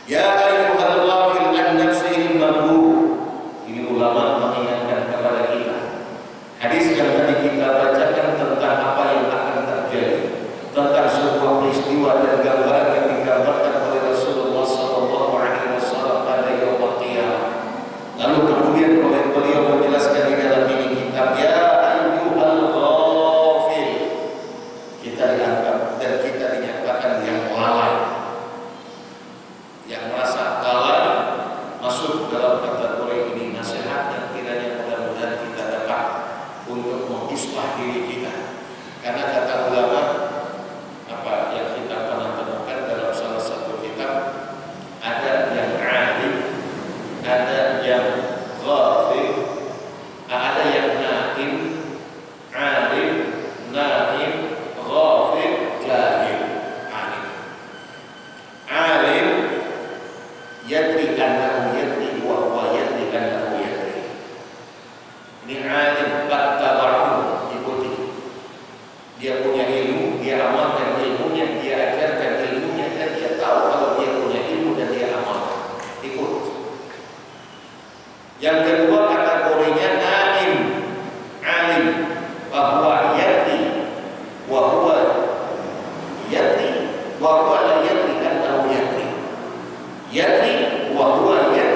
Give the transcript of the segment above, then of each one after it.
Ya ayyuhal ghafil an nafsil mabur. Ini ulama mengingatkan kepada kita. Hadis yang tadi kita bacakan tentang apa yang akan terjadi, tentang sebuah peristiwa dan gambaran yang digambarkan oleh Rasulullah SAW pada yaumul qiyamah. Lalu kemudian oleh beliau menjelaskan di dalam ini kitab, ya ayyuhal ghafil. Kita dianggap dan kita dinyatakan yang lalai, yang merasa lalai, masuk dalam kategori ini. Nasihat yang kiranya mudah-mudahan kita dapat untuk mengislah diri kita. Karena kata ulama, apa yang kita pernah temukan dalam salah satu kitab, ada yang alim, ada yang ghafil, ada yang naim, alim, naim, ghafil, jahil. Alim yadri annahu yadri wa huwa yadri annahu yadri. Ini alim battabahu, ikuti. Dia punya ilmu, dia amalkan ilmunya, dia ajarkan ilmunya, dan dia tahu kalau dia punya ilmu dan dia amalkan. Ikut. Yang kedua kategorinya naim, alim, bahwa yadri wa huwa yadri wa huwa la yadri annahu yadri. Yadri wa huwa yadri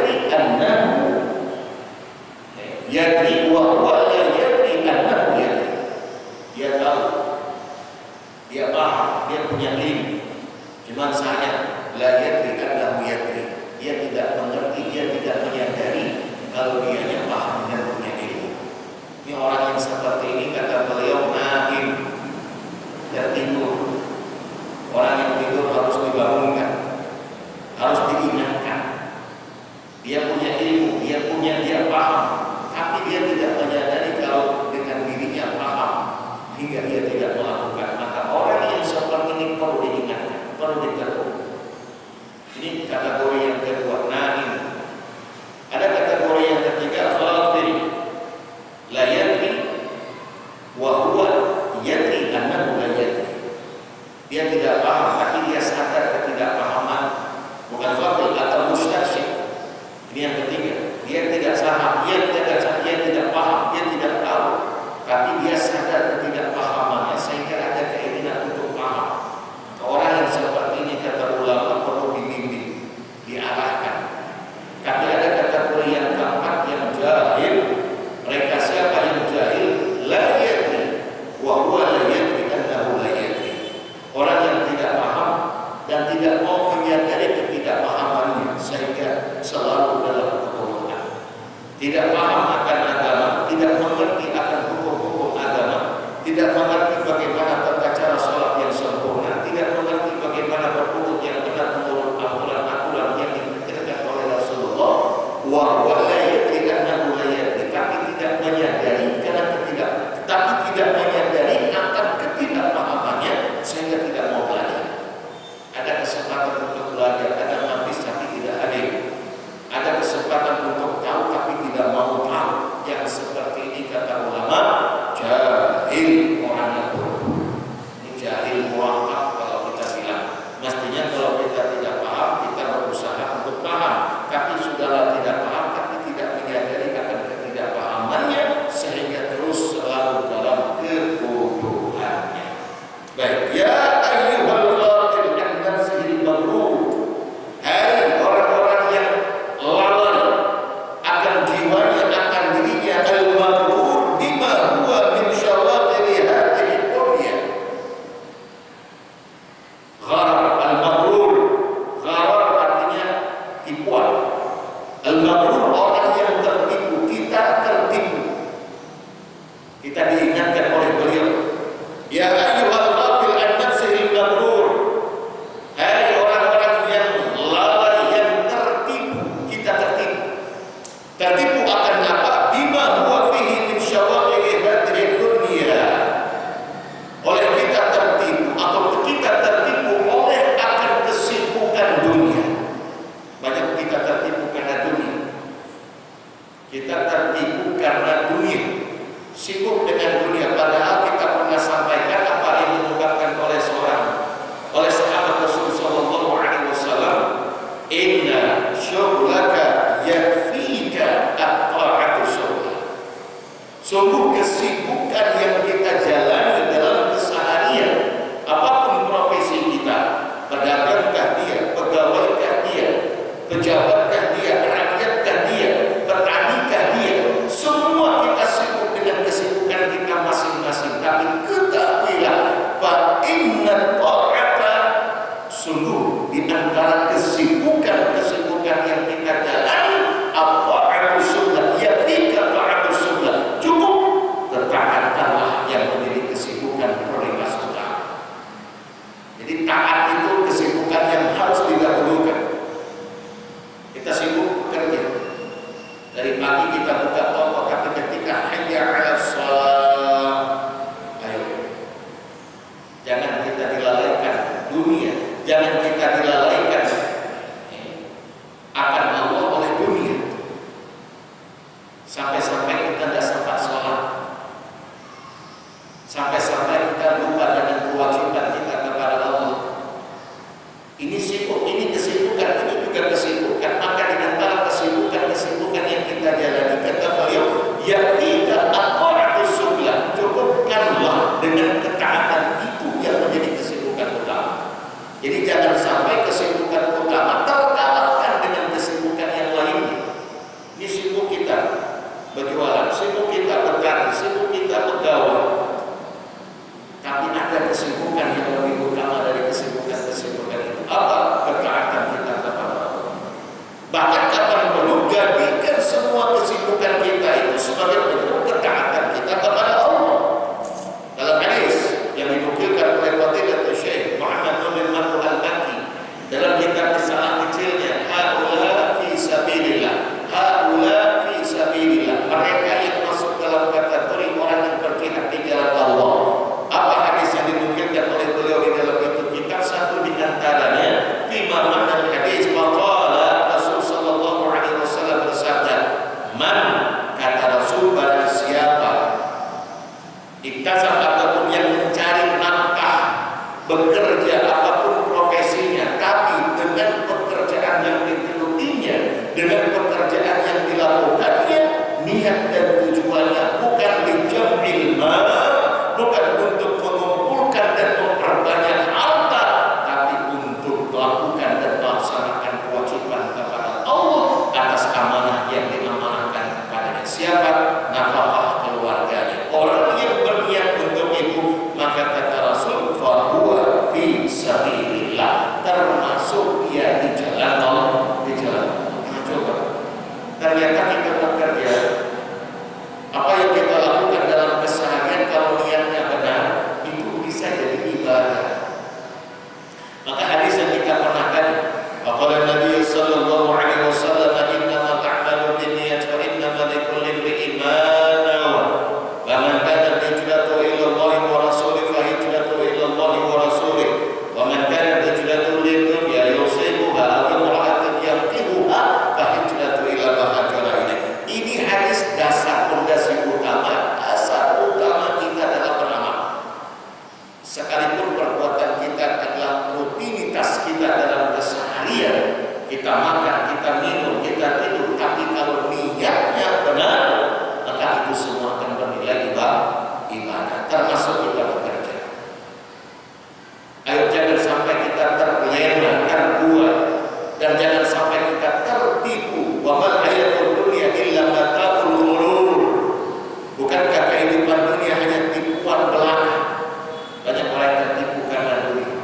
kesibukan yang kita jalani, apa sunnah, ya tidak ta'atus sunnah, cukup ketaatan yang menjadi kesibukan prioritas utama. Jadi taat itu kesibukan yang harus didahulukan. Kita sibuk bekerja, dari pagi kita buka toko, tapi ketika hayya 'alas shalah, ayo, jangan kita dilalaikan dunia, jangan kita dilalaikan akan Allah oleh dunia, sampai-sampai kita tidak sempat sholat, sampai-sampai kita lupa dengan kewajiban kita kepada Allah. Ini sibuk, ini kesibukan, ini juga kesibukan. Maka di antara kesibukan yang kita jalani, kata beliau, ya tidak aqa'atu sublah, cukupkanlah dengan ketaatan itu yang menjadi kesibukan utama. Jadi jangan sampai kesibukan utama terkalahkan dengan kesibukan yang lainnya. Ini sibuk kita berjualan, sibuk kita bertani, sibuk kita pegawai, tapi ada kesibukan yang lebih utama dari kesibukan itu. Apa? Ketaatan kita kepada Allah. Bahkan kapan perlu jadikan semua kesibukan kita itu sebagai bentuk ketaatan kita kepada Allah. Dalam hadis yang dinukilkan oleh Fadilatul Syekh Muhammad bin Manhur Al-Makki dalam kitab risalah kecilnya, haula fi sabilillah, haula fi sabilillah, mereka yang masuk dalam kategori orang yang berjihad di jalan Allah. Apa hadis yang dinukilkan oleh beliau di dalam itu kitab? Satu di antaranya, fima ma'na hadis, maqala Rasul sallallahu alaihi wasallam bersabda, man, kata Rasul, barang siapa iktasab ataupun yang mencari nafkah, bekerja apapun profesinya, tapi dengan pekerjaan yang digelutinya, dengan pekerjaan yang dilakukannya, niat dan tujuannya bukan dijam'il mal, bukan untuk mengumpulkan dan memperbanyak harta, tapi untuk melakukan dan melaksanakan kewajiban kepada Allah atas amanah yang diamanahkan kepadanya. Siapa? Nafkah keluarganya. Orang yang berniat untuk itu, maka kata Rasul, fahuwa fi sabilillah, termasuk dia di jalan Allah, di jalan Allah. Nah, coba, ternyata kita bekerja, apa yang kita lakukan dalam keseharian, kalau niatnya benar, itu bisa jadi ibadah. Maka hadis yang kita pernah tadi, qala Nabi sallallahu alaihi wasallam, innama ta'malu binniyat wa innama likulli imri'in ma nawa. Faman kanat hijratuhu ila Allah wa rasulih fa hijratuhu ila Allah wa rasulih. Wa man kanat hijratuhu lidunya yusibuha aw imra'atin yankihuha fa hijratuhu ila ma hajara ilaih. Ini hadis dasar pondasi utama, dasar utama kita dalam beramal. Sekalipun perbuatan kita adalah rutinitas kita dalam keseharian, kita makan, kita minum, kita tidur, tapi kalau niatnya benar, maka itu semua akan bernilai ibadah, termasuk kita bekerja. Ayo jangan sampai kita terlena, terbuat, dan jangan sampai kita tertipu. Wa mal hayatud dunya illa mata'ul ghurur. Bukankah kehidupan dunia hanya tipuan belaka? Banyak orang tertipu karena dunia,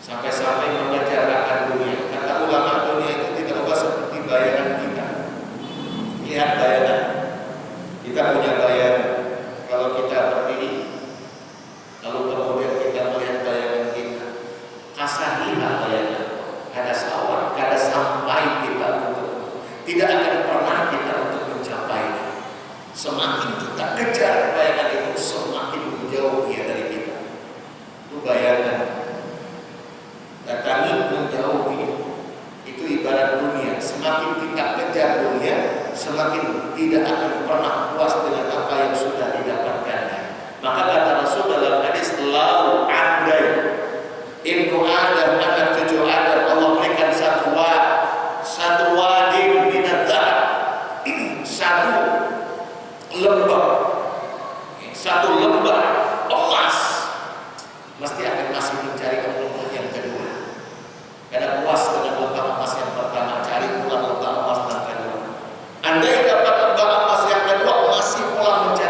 sampai-sampai mengejar akan dunia. Kata ulama, dunia itu tidak ubah seperti bayangan kita. Lihat bayangan, kita punya bayangan. Kalau kita berdiri, lalu kemudian kita melihat bayangan kita, kasahiha bayangan, kada sawar, kada sampai kita untuk, tidak akan pernah kita untuk mencapainya. Semakin kita kejar bayangan itu, semakin menjauh dia dari kita. Itu bayangan. Datangi menjauhi. Itu ibarat dunia. Semakin kita kejar dunia, semakin tidak akan pernah puas dengan apa yang sudah didapatkannya. Maka kata Rasul dalam hadis, lau andai Ibnu Adam, anak cucu Adam, Allah berikan satu wadin binatah, satu lembah emas, mesti akan masih mencari lembah yang kedua. Karena puas dengan lembah emas yang pertama, cari pulang lembah emas yang kedua. Andai dapat lembah emas yang kedua, masih pulang mencari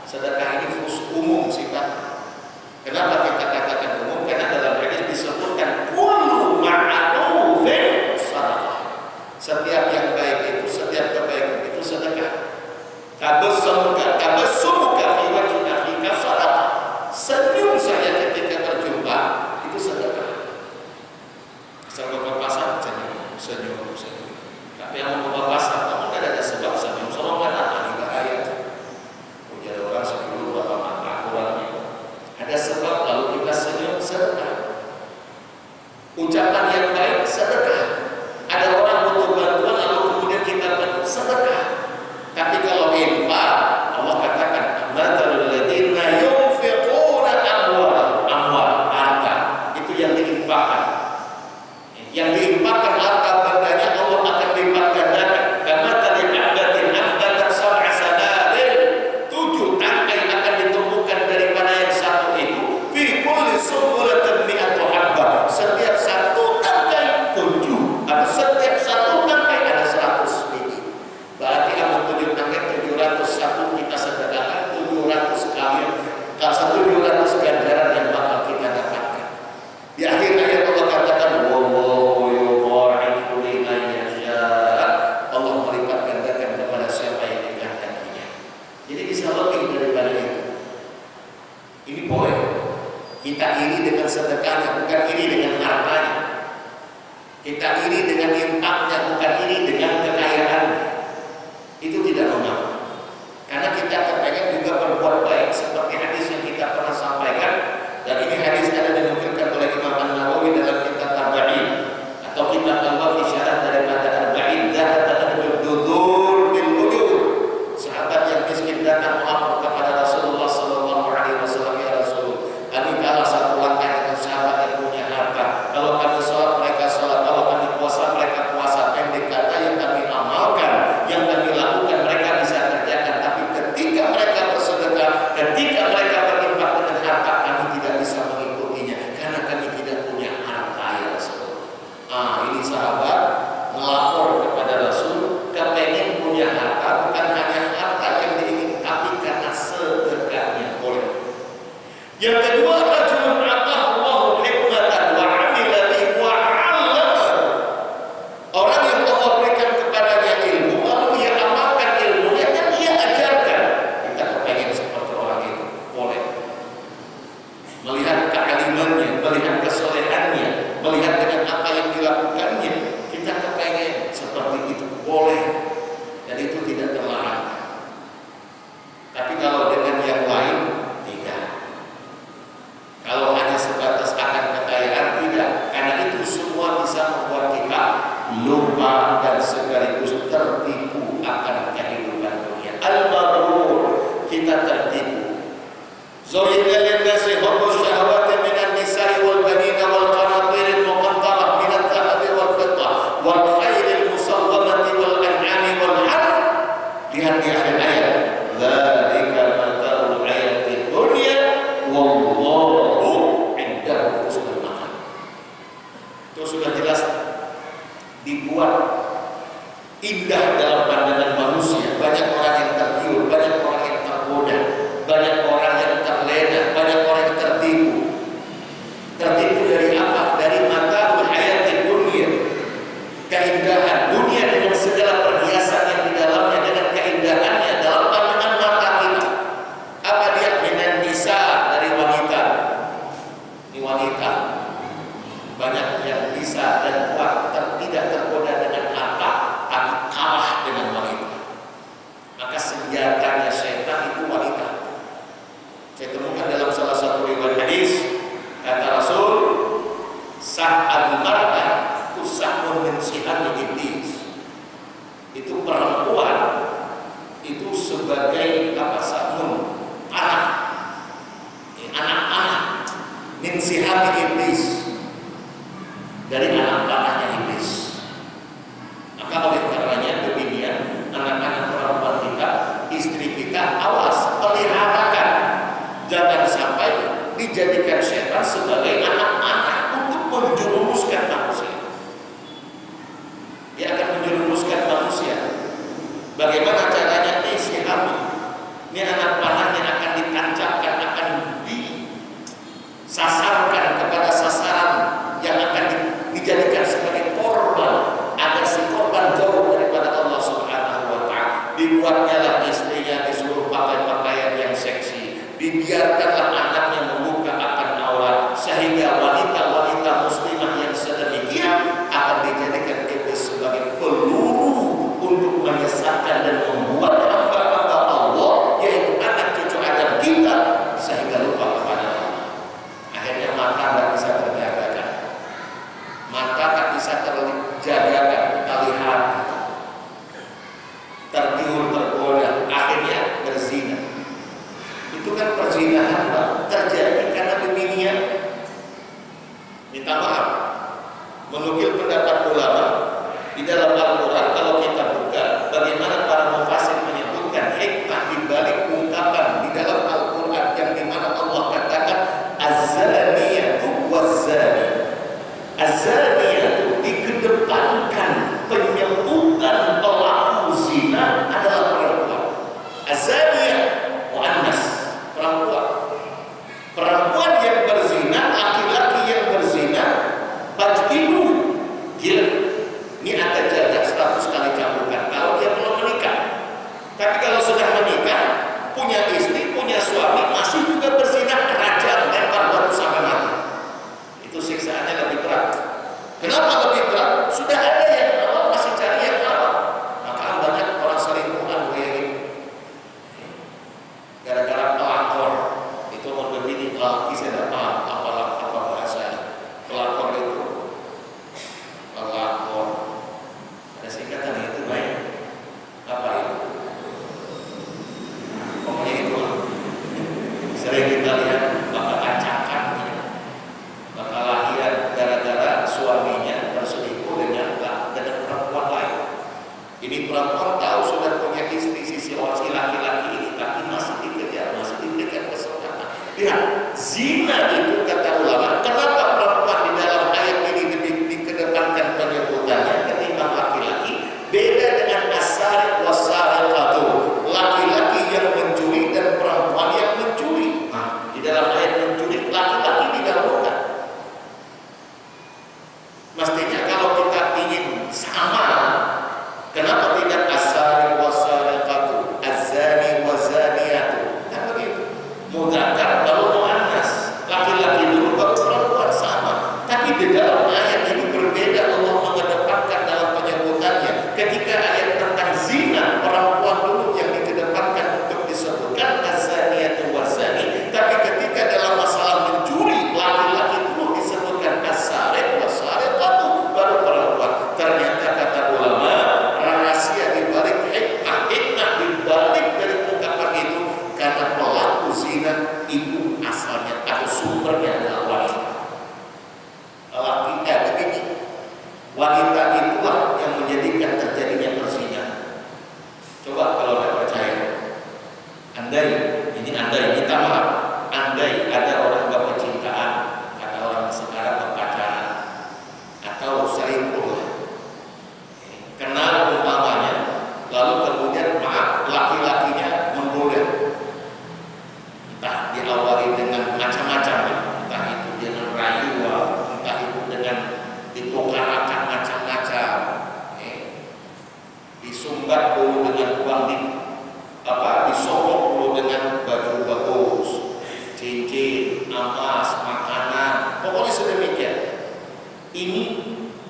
Sedekah ini khusus umum sifatnya. Kenapa kita katakan umum? Karena dalam hadis disebutkan kullu ma'rufin sadaqah. Setiap yang baik itu, setiap kebaikan itu sedekah. Tabassumuka fi wajhi akhika sadaqah. Senyum saya ketika berjumpa itu sedekah. Asal bapak pasar senyum. Tapi yang bapak pasar, kamu kan ada sebab senyum. Soalnya kan ada bahaya. Ujar orang 10 berapa mata kurangnya. Ada sebab lalu kita senyum, sedekah. Ucapan yang baik, sedekah. Ada orang butuh bantuan lalu kemudian kita bantu, sedekah. Tapi kalau infak, Allah katakan matalul ladzina yunfiquna amwal harta. Itu yang diinfakkan. Yang diinfakkan harta bandanya Allah akan lipat gandakan. Kama tali habbatin ambatat sab'a sanabil. 7 tangkai akan ditumbuhkan daripada yang satu itu. Fi kulli sumbulatin mi'atu habbah. Setiap satu tangkai 7. Atau setiap satu tangkai ada 100 biji. Berarti ada 7 tangkai 701 kita sedekahkan 700 kali. Kalau 700 ganjaran yang bakal kita dapatkan. Di akhir ayat Allah katakan wallahu yudha'ifu liman yasha. Allah melipat gandakan kepada siapa yang dikehendakinya. Jadi bisa lebih daripada itu. Ini boleh. Kita iri dengan sedekahnya, bukan iri dengan hartanya. Kita iri dengan infaknya, bukan iri dengan kekayaannya. Itu tidak mengapa. Karena kita kepengen juga berbuat baik seperti hadis yang kita pernah sampaikan. Dan ini hadis ada dinukilkan oleh Imam An-Nawawi dalam kitab Arba'in atau kitab Al-Wafi syarah daripada Arba'in. Dzahaba ad-dudur bil ujur. Sahabat yang miskin datang melapor kepada Rasulullah sallallahu alaihi wasallam, ya Rasul, kami kalah satu langkah dengan sahabat yang punya harta. Kalau kami sholat mereka sholat, kalau kami puasa mereka puasa. Pendek kata yang kami amalkan, yang kami lakukan mereka bisa kerjakan. Tapi ketika mereka bersedekah, ketika mereka berinfak dengan harta, kami tidak bisa mengikutinya karena kami tidak punya harta, ya Rasulullah. Ini sahabat melapor kepada Rasul, kepengen punya harta, bukan hanya harta yang diingin, tapi karena sedekahnya boleh. Yang kedua, rajulun atahu Allahu hikmatan wa 'amila bihi wa 'allama. Orang yang Allah berikan kepadanya ilmu, lalu ia amalkan ilmunya dan ia ajarkan. Kita kepengen seperti orang itu, boleh. Melihat kealimannya, melihat kesolehannya, melihat dengan apa yang dilakukannya, kita kepengen seperti itu, boleh. Dan itu tidak terlarang. Tapi kalau dengan yang lain, tidak. Kalau hanya sebatas akan kekayaan, tidak. Karena itu semua bisa membuat kita lupa dan sekaligus tertipu akan kehidupan dunia. Al-mabrur, kita tertipu. Zayyana lin-nasi hubbus syahawati minan nisa'i wal banina wal qanatir al-muqantarah min adh-dhahabi wal fiddah wal khairil musawwamati wal an'ami wal harth. Lihat di akhir ayat, dzalika mata'ul hayatid dunya wallahu 'indahu husnul ma'ab. Itu sudah jelas dibuat indah dalam pandangan manusia. Banyak orang yang tergiur, banyak orang yang tergoda, banyak orang yang terlena, banyak orang yang tertipu. Tertipu dari apa? Dari mata'ul hayatid dunya. Keindahan dunia dengan segala perhiasan yang di dalamnya, dengan keindahannya dalam pandangan mata kita. Apa dia? Minan nisa, dari wanita. Ini wanita. Banyak yang bisa dan kuat, tidak tergoda dengan harta, tapi kalah dengan wanita. Maka senjatanya setan itu wanita. Saya temukan dalam salah satu riwayat hadis, kata Rasul, sah'al mar'ah tusahmun min sihami iblis. Itu perempuan itu sebagai apa? Sahmun, panah, anak-anak min sihami iblis, dari anak panahnya iblis. Maka oleh karenanya demikian, anak-anak perempuan kita, istri kita, awas, peliharakan. Jangan sampai dijadikan setan sebagai anak panah untuk menjerumuskan manusia. Dia akan menjerumuskan manusia. Bagaimana caranya? Ini si Hamid, ini anak panahnya akan dibuatnya lah istrinya disuruh pakai pakaian yang seksi, dibiarkanlah anaknya membuka akan aurat, sehingga wanita-wanita muslimah yang sedemikian akan dijadikan iblis sebagai peluru untuk menyesatkan dan membuat hamba-hamba Allah, yaitu anak cucu Adam kita, sehingga lupa kepada Allah. Akhirnya mata tak bisa terjagakan, mata tak bisa terjagakan, melihat tergiur tergoda, akhirnya berzina. Itu kan perzinahan terjadi karena beginian. Minta maaf, menukil pendapat ulama di dalam Al-Quran, kalau kita buka bagaimana para mufasir menyebutkan hikmah di balik ungkapan di dalam Al-Quran yang dimana Allah katakan az-zaniyatu waz-zani. Az-zaniyatu dikedepankan penyebutan pelaku zina adalah perempuan. Az-zaniyah muannas, perempuan. Perempuan yang berzina, laki-laki yang berzina, fajlidu, gila. Ini ada jadah 100 kali cambukan kalau dia belum menikah. Tapi kalau sudah menikah, punya istri, punya suami, masih juga berzina, rajam, lempar batu sampai mati. Itu siksaannya lebih berat. Kenapa lebih berat? Sudah ada yang halal, masih cari yang halal. Maka banyak orang selingkuhan begini. Gara-gara pelakor. Itu mau begini, laki saya dapat apa bahasanya. Pelakor itu. Pelakor. Ada singkatan itu baik. Apa itu? Pokoknya itu. Sering kita lihat bakal acakan, bakal lahir gara-gara suaminya berselingkuh dengan perempuan lain. Ini perempuan tahu sudah punya istri si laki-laki ini, tapi masih dikejar, masih diberikan kesempatan. Lihat, zina itu kata ulama, kenapa perempuan di dalam ayat ini dikedepankan penyebutannya ketimbang laki-laki? Beda dengan as-sariq was-sariqatu, laki-laki yang mencuri dan perempuan yang mencuri. Nah, di dalam ayat mencuri laki-laki didahulukan. Mestinya kalau kita ingin sama, kenapa tidak as-sariq was-sariqatu, az-zani waz-zaniyatu? Kan begitu. Mudzakkar baru muannas, laki-laki dulu baru perempuan, sama. Tapi di dalam ayat ini berbeda, Allah mengedepankan dalam penyebutannya. Ketika ayat tentang zina, perempuan dulu yang dikedepankan untuk disebutkan az-zaniyatu waz-zani. Tapi ketika dalam masalah mencuri, laki-laki dulu disebutkan as-sariq was-sariqatu, baru perempuan. Ternyata kata ulama, rahasia di balik hikmah di balik dari ungkapan itu, karena pelaku zina itu asalnya atau sumbernya adalah wanita. Begini, wanita itulah yang menjadikan terjadinya perzinahan. Coba kalau tidak percaya, andai minta maaf, andai ada orang bercintaan, kata orang sekarang berpacaran atau selingkuh, kenal umpamanya, lalu kemudian maaf, laki-lakinya menggoda, entah diawali dengan macam-macam, entah itu dengan rayuan, entah itu dengan ditukarakan macam-macam, disumbat dulu dengan uang disogok dulu dengan baju bagus, cincin, emas, makanan, pokoknya sedemikian. Ini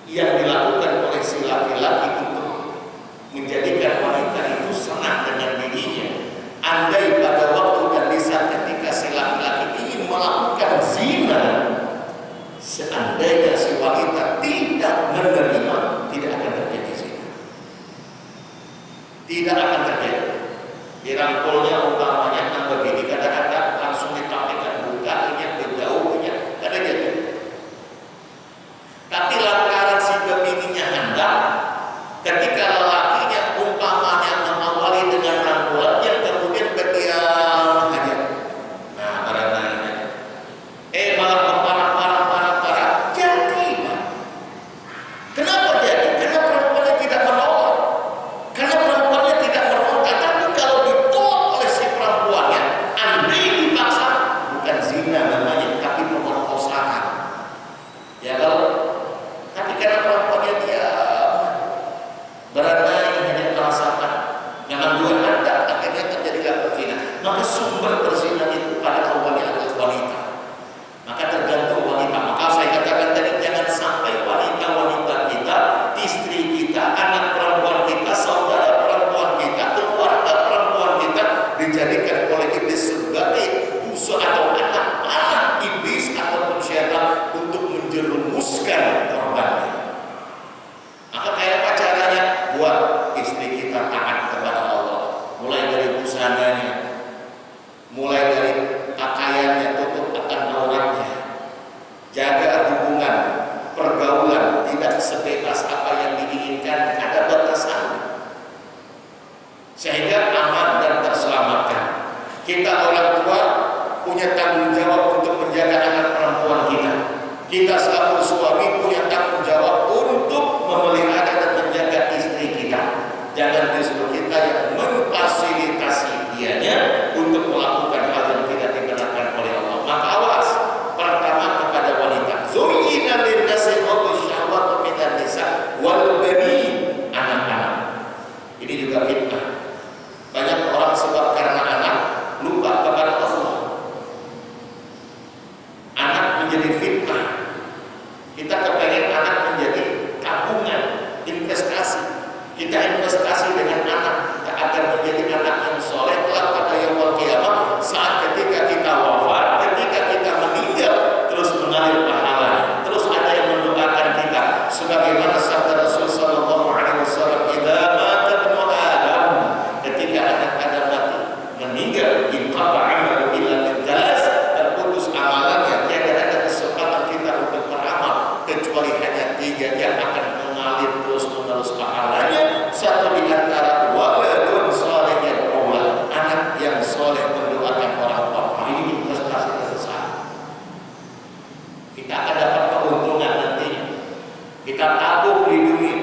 yang dilakukan oleh si laki-laki untuk menjadikan wanita itu senang dengan dirinya. Andai pada waktu dan di saat ketika si laki-laki ingin melakukan zina, seandainya si wanita tidak menerima, tidak akan terjadi zina. Tidak akan terjadi. Dirangkulnya umpamanya yang begini, kadang-kadang langsung ditampilkan bukanya, dijauhnya, kadang jadi. Tapi lantaran si gemininya hendak, ketika lelakinya umpamanya mengawali dengan rangkulan yang kemudian berdiam saja. Nah, barangkali malah parah. Jadi, Pak. Kenapa jadi? Karena perempuannya tidak menolak. Karena perempuannya tidak meronta. Tapi kalau ditolak oleh sehingga aman dan terselamatkan. Kita orang tua punya tanggung jawab untuk menjaga anak perempuan kita. Kita selaku suami punya tanggung jawab untuk memelihara dan menjaga istri kita. Jangan justru kita yang memfasilitasi dianya untuk melakukan hal yang tidak dibenarkan oleh Allah. Maka awas, pertama kepada wanita. Zuyyina lin-nasi hubbu syahwati minan nisa wal banin, anak-anak. Ini juga fitnah. Banyak orang sebab karena anak lupa kepada Allah. Anak menjadi fitnah. Kita kepengen anak menjadi tabungan, investasi. Kita investasi dengan anak kita agar menjadi anak yang soleh kelak pada yaumul qiyamah, saat ketika kita wafat, ketika kita meninggal, terus mengalir pahalanya. Terus ada yang mendoakan kita sebagaimana sabda Rasul sallallahu alaihi wasallam, "Idza mata ibnu Adam," ketika anak Adam mati, meninggal, inqata 'amalu illa min thalas, terputus amalannya, tiada ada kesempatan kita untuk beramal kecuali hanya 3 yang akan mengalir terus-menerus pahalanya. Satu di antara waladun saleh yad'ulah, anak yang soleh mendoakan orang tua. Ini investasi terbesar. Kita akan dapat keuntungan nantinya. Kita tabung di dunia.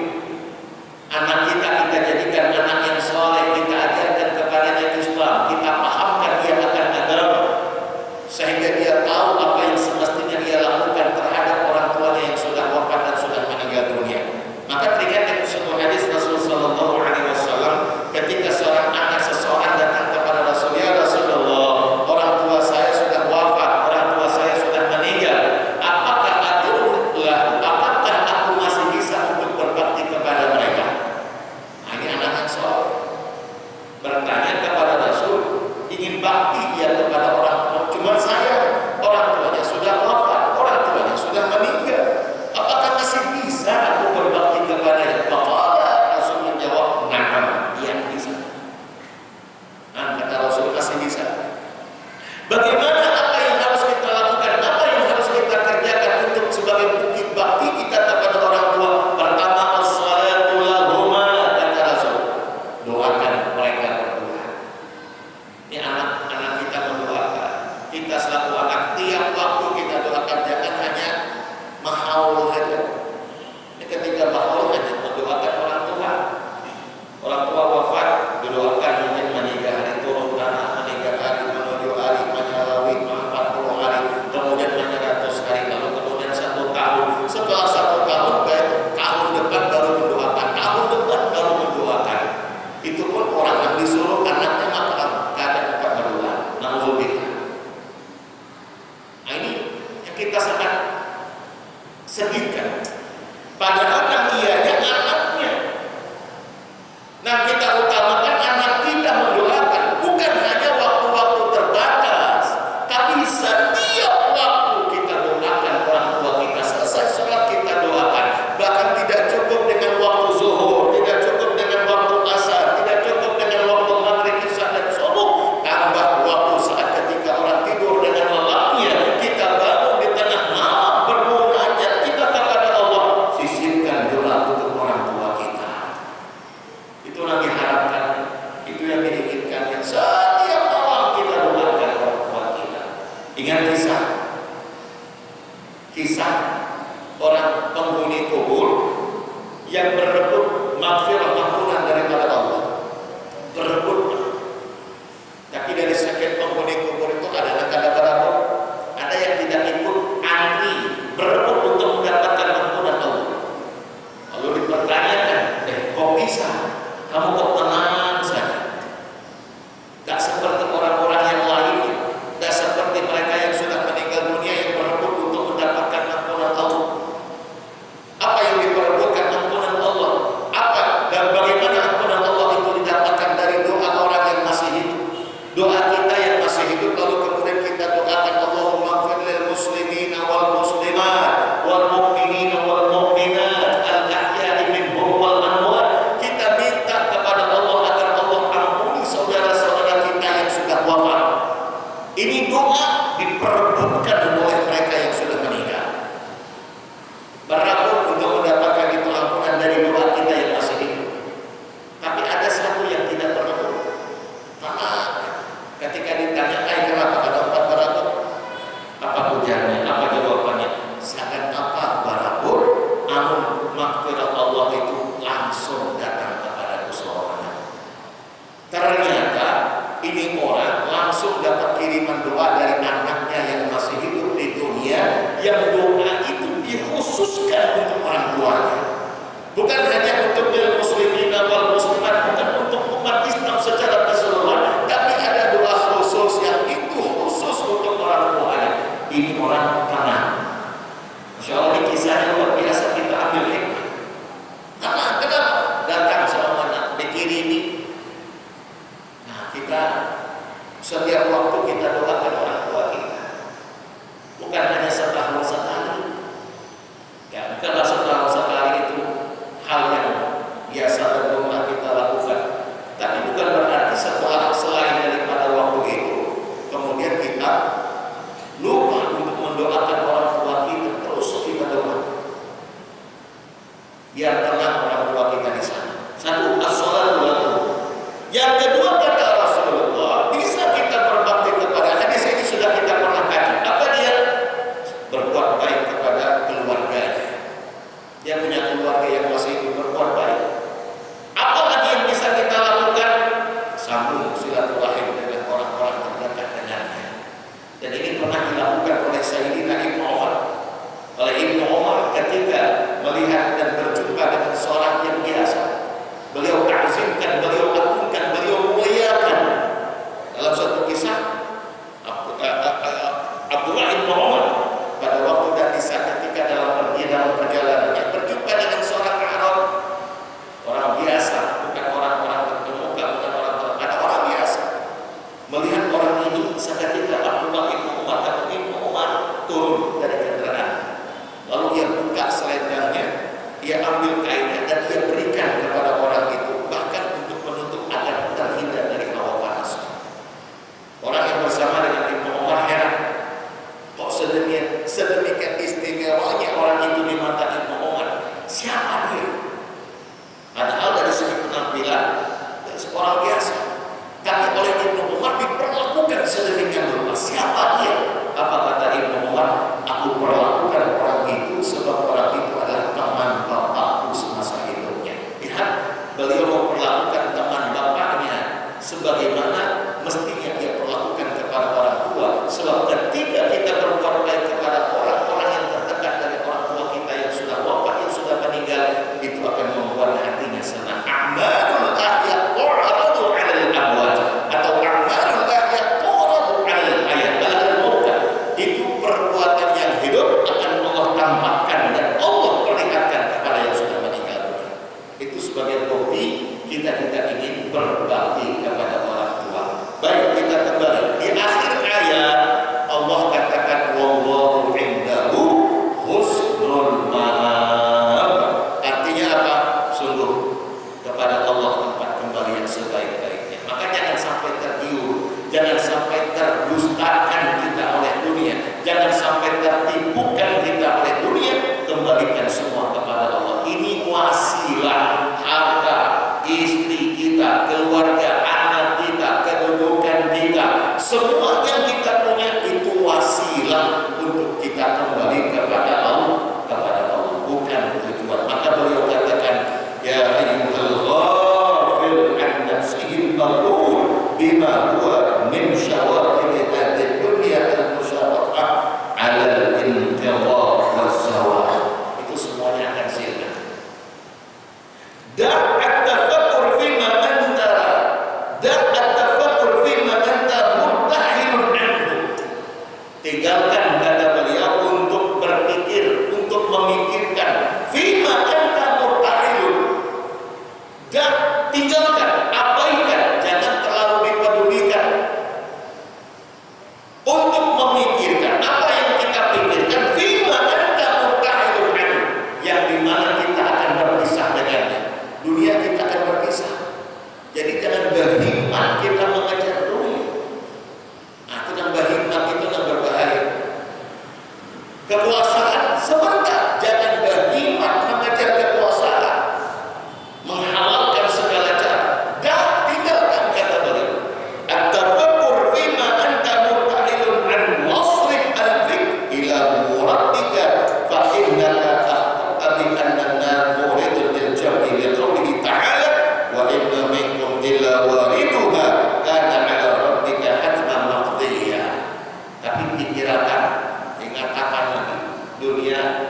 Anak kita jadikan anak yang soleh, kita ajarkan kepadanya Islam, kita pahamkan dia akan agama, sehingga dia tahu apa yang semestinya dia lakukan terhadap orang tuanya yang sudah wafat dan sudah meninggal dunia. Maka teringat dari sebuah hadis Rasul sallallahu alaihi wasallam ketika seorang anak seseorang datang kepada Rasul, "Ya Rasulullah, orang tua saya sudah wafat, orang tua saya sudah meninggal. Apakah aku masih bisa untuk berbakti kepada mereka?" Nah, ini anak yang soleh bertanya kepada Rasul, ingin bakti ya kepada orang tua. Cuma saya, orang tuanya sudah wafat, orang tuanya sudah meninggal. Apakah masih bisa aku berbakti kepadanya? Faqala, Rasul menjawab, "Na'am, iya bisa." Nah, kata Rasul, masih bisa. Bagaimana, apa yang harus kita lakukan? Apa yang harus kita kerjakan untuk sebagai bukti bakti kita kepada orang tua? Pertama, as-salatu lahuma, kata Rasul. Doakan mereka berdua. Ini orang langsung dapat kiriman doa dari anaknya yang masih hidup di dunia, yang doa itu dikhususkan untuk orang tuanya. Bukan hanya untuk muslimin wal muslimat, bukan untuk umat Islam secara keseluruhan, tapi ada doa khusus yang itu khusus untuk orang tuanya. Ini orang tenang. Masya Allah, ini kisah yang luar biasa, kita ambil hikmah. Tenang, kenapa? Datang seorang anak dikirimi. Nah, kita setiap waktu kita doakan orang tua kita. Bukan hanya setahun sekali. Ya, kalau setahun sekali itu hal yang biasa dan lumrah kita lakukan. Tapi bukan berarti selain daripada waktu itu, kemudian kita lupa untuk mendoakan orang tua kita. Terus kita doakan. Biar tenang orang tua kita di sana. Satu, as-shalatu lahu. Yang kedua, kata Rasulullah, bisa kita berbakti kepada, hadis ini sudah kita pernah kaji. Apa dia? Berbuat baik kepada keluarganya. Dia punya keluarga yang masih hidup, berbuat baik. Apa lagi yang bisa kita lakukan? Sambung silaturahim dengan orang-orang terdekat dengannya. Dan ini pernah dilakukan oleh Sayyidina Ibnu Umar. Oleh Ibnu Umar ketika melihat dan berjumpa dengan seorang yang biasa, beliau ta'zimkan, beliau agungkan, beliau muliakan. Dalam satu kisah, Abdullah Ibnu Umar pada waktu dan di saat ketika dalam perjalanannya berjumpa dengan seorang Arab, orang biasa, bukan orang-orang terkemuka, bukan orang terkenal, orang biasa. Melihat orang ini, seketika Abdullah Ibnu Umar atau Ibnu Umar turun dari kendaraan, lalu dia buka selendangnya, dia ambil kainnya dan dia berikan kepada orang itu, bahkan untuk menutup agar terhindar dari hawa panas. Orang yang bersama dengan Ibnu Umar heran, kok sedemikian istimewanya orang itu di mata Ibnu Umar. Siapa dia? Padahal dari segi penampilan dia seorang biasa, tapi oleh Ibnu Umar diperlakukan sedemikian rupa. Siapa dia? Apa kata Ibnu Umar? Aku perlakukan orang itu sebab orang itu adalah teman bapakku semasa hidupnya. Lihat, beliau memperlakukan teman bapaknya sebagaimana mestinya dia perlakukan kepada orang tua. Sebab ketika kita berbuat baik kepada orang-orang yang terdekat dari orang tua kita yang sudah wafat, yang sudah meninggal, itu akan membuat hatinya senang. Amalul ahya qurratu 'alal amwat, atau amalul ahya qurratu 'alal hayat. Itu perbuatan yang hidup akan Allah tampakkan dan Allah perlihatkan kepada yang sudah meninggal dunia. Itu sebagai bukti kita ingin berbakti kepada orang tua. Baik, kita kembali di akhir ayat Allah katakan wallahu indahu husnul ma'ab. Artinya apa? Sungguh kepada Allah tempat kembali yang sebaik-baiknya. Maka jangan sampai tergiur, jangan sampai terdustakan kita oleh dunia, jangan sampai tertipukan kita oleh dunia. Kembalikan semua kepada Allah. Ini wasilah, harta, istri kita, keluarga, anak kita, kedudukan kita, semua yang kita punya itu wasilah untuk kita kembali kepada Allah, bukan tujuan. Maka beliau katakan, ya ayyuhal ghafil an nafsihil maghrur bima huwa min syawaqil hadid dunya al-musyawarah 'ala al-intiqah was-sawa. Itu semuanya akan sirna. Da'at tafakkur fima anta murtahilun anhu. Tinggalkan, kata beliau, untuk berpikir, untuk memikirkan fima anta murtahilun. Dan tinggalkan, abaikan, jangan terlalu dipedulikan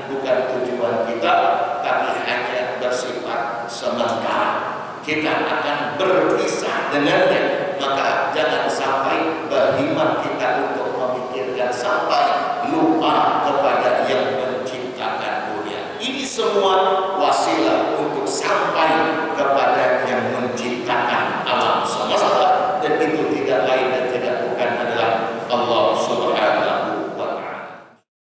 bukan tujuan kita, tapi hanya bersifat sementara. Kita akan berpisah dengannya, maka jangan sampai